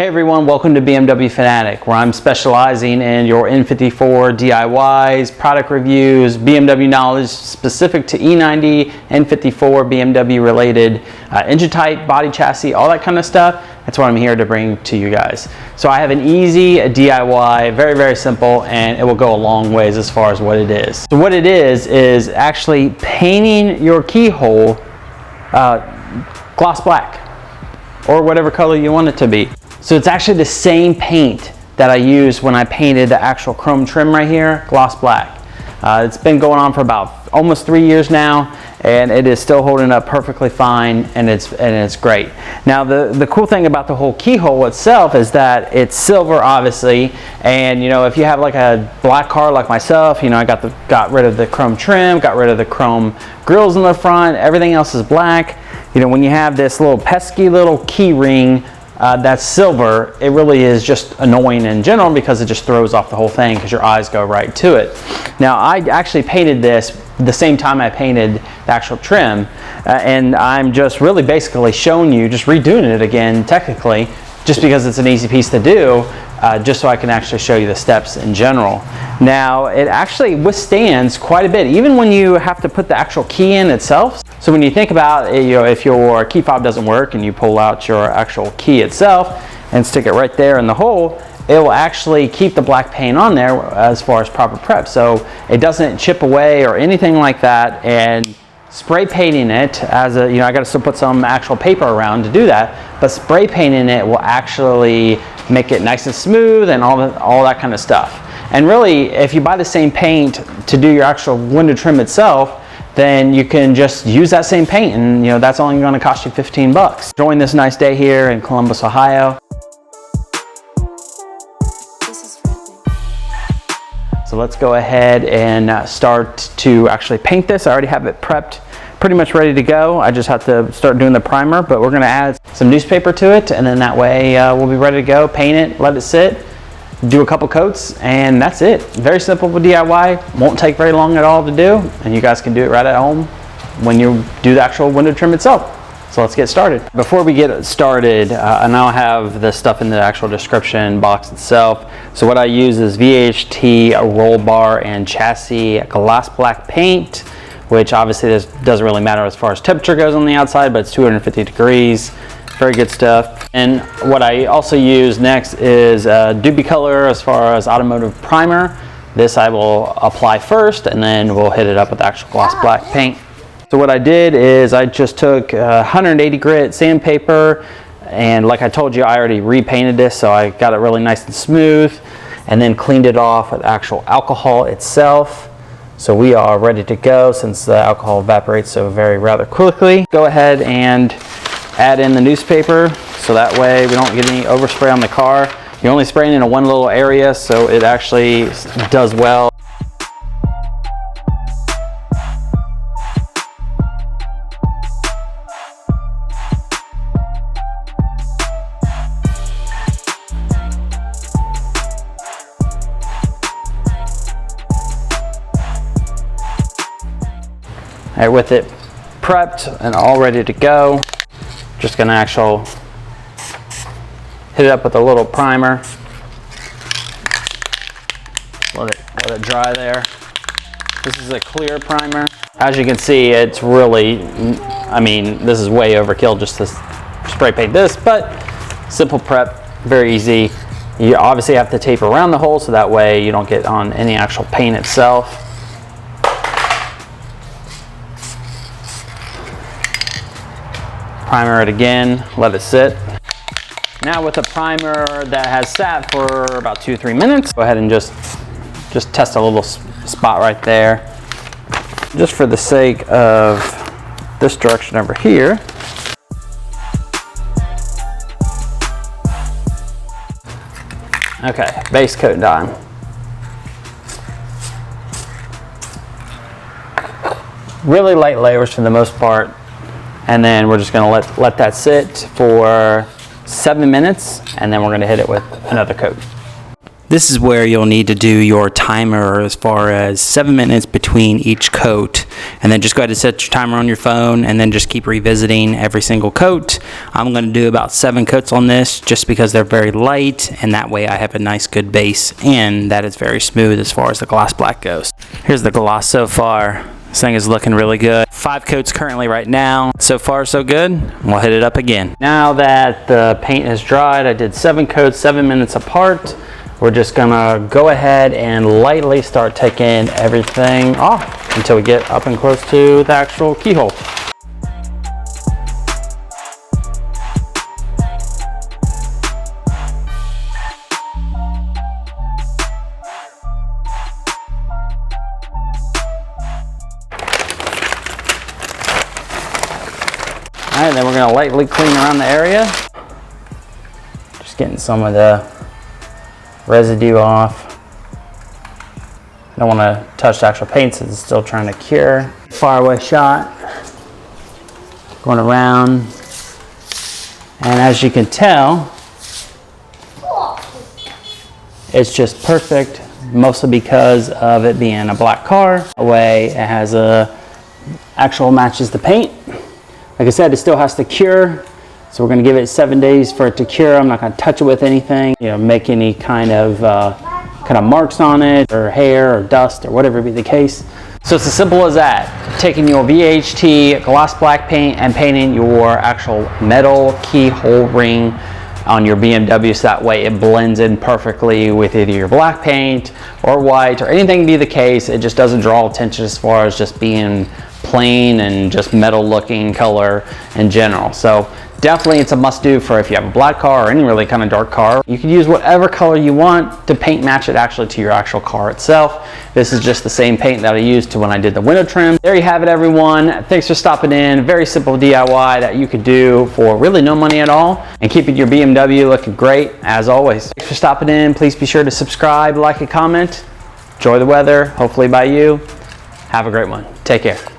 Hey everyone, welcome to BMW Fanatic, where I'm specializing in your N54 DIYs, product reviews, BMW knowledge specific to E90, N54, BMW related, engine type, body chassis, all that kind of stuff. That's what I'm here to bring to you guys. So I have an easy DIY, very simple, and it will go a long ways as far as what it is. So what it is actually painting your keyhole gloss black, or whatever color you want it to be. So it's actually the same paint that I used when I painted the actual chrome trim right here, gloss black. It's been going on for about almost 3 years now, and it is still holding up perfectly fine, and it's great. Now the cool thing about the whole keyhole itself is that it's silver, obviously, and you know, if you have like a black car like myself, you know, I got rid of the chrome trim, got rid of the chrome grills in the front, everything else is black. You know, when you have this little pesky little key ring that's silver, it really is just annoying in general because it just throws off the whole thing because your eyes go right to it. Now I actually painted this the same time I painted the actual trim, and I'm just really basically showing you, just redoing it again technically, just because it's an easy piece to do, just so I can actually show you the steps in general. Now it actually withstands quite a bit, even when you have to put the actual key in itself. So when you think about it, you know, if your key fob doesn't work and you pull out your actual key itself and stick it right there in the hole, it will actually keep the black paint on there as far as proper prep. So it doesn't chip away or anything like that, and spray painting it as a, you know, I got to still put some actual paper around to do that, but spray painting it will actually make it nice and smooth and all that kind of stuff. And really, if you buy the same paint to do your actual window trim itself, then you can just use that same paint, and you know, that's only going to cost you 15 bucks. Enjoying this nice day here in Columbus, Ohio. So let's go ahead and start to actually paint this. I already have it prepped, pretty much ready to go. I just have to start doing the primer, but we're going to add some newspaper to it, and then that way we'll be ready to go, paint it, let it sit, do a couple coats, and that's it. Very simple DIY, won't take very long at all to do, and you guys can do it right at home when you do the actual window trim itself. So let's get started. Before we get started, I now have the stuff in the actual description box itself. So what I use is VHT roll bar and chassis gloss black paint, which obviously this doesn't really matter as far as temperature goes on the outside, but it's 250 degrees. Very good stuff. And what I also use next is Doobie Color as far as automotive primer. This I will apply first, and then we'll hit it up with actual gloss black paint. So what I did is I just took 180 grit sandpaper, and like I told you, I already repainted this, so I got it really nice and smooth, and then cleaned it off with actual alcohol itself. So we are ready to go since the alcohol evaporates so rather quickly. Go ahead and add in the newspaper, so that way we don't get any overspray on the car. You're only spraying in one little area, so it actually does well. All right, with it prepped and all ready to go, just gonna actually hit it up with a little primer. Let it dry there. This is a clear primer. As you can see, it's really, I mean, this is way overkill just to spray paint this, but simple prep, very easy. You obviously have to tape around the hole so that way you don't get on any actual paint itself. Primer it again, let it sit. Now with a primer that has sat for about 2-3 minutes, go ahead and just test a little spot right there. Just for the sake of this direction over here. Okay, base coat time. Really light layers for the most part. And then we're just gonna let that sit for 7 minutes, and then we're gonna hit it with another coat. This is where you'll need to do your timer as far as 7 minutes between each coat, and then just go ahead and set your timer on your phone and then just keep revisiting every single coat. I'm going to do about 7 coats on this just because they're very light, and that way I have a nice good base and that is very smooth as far as the gloss black goes. Here's the gloss so far. This thing is looking really good. 5 coats currently right now. So far so good. We'll hit it up again. Now that the paint is dried, I did 7 coats, 7 minutes apart. We're just gonna go ahead and lightly start taking everything off until we get up and close to the actual keyhole. All right, then we're gonna lightly clean around the area. Just getting some of the residue off. I don't want to touch the actual paint since it's still trying to cure. Far away shot. Going around. And as you can tell, it's just perfect, mostly because of it being a black car. Away, it has actual matches the paint. Like I said, it still has to cure. So we're going to give it 7 days for it to cure. I'm not going to touch it with anything, make any kind of marks on it, or hair, or dust, or whatever be the case. So it's as simple as that. Taking your VHT gloss black paint and painting your actual metal keyhole ring on your BMW, so that way it blends in perfectly with either your black paint or white or anything be the case. It just doesn't draw attention as far as just being plain and just metal looking color in general. So definitely it's a must do for if you have a black car or any really kind of dark car. You can use whatever color you want to paint match it actually to your actual car itself. This is just the same paint that I used to when I did the window trim. There you have it, everyone. Thanks for stopping in. Very simple DIY that you could do for really no money at all and keeping your BMW looking great as always. Thanks for stopping in. Please be sure to subscribe, like, and comment. Enjoy the weather, hopefully by you. Have a great one. Take care.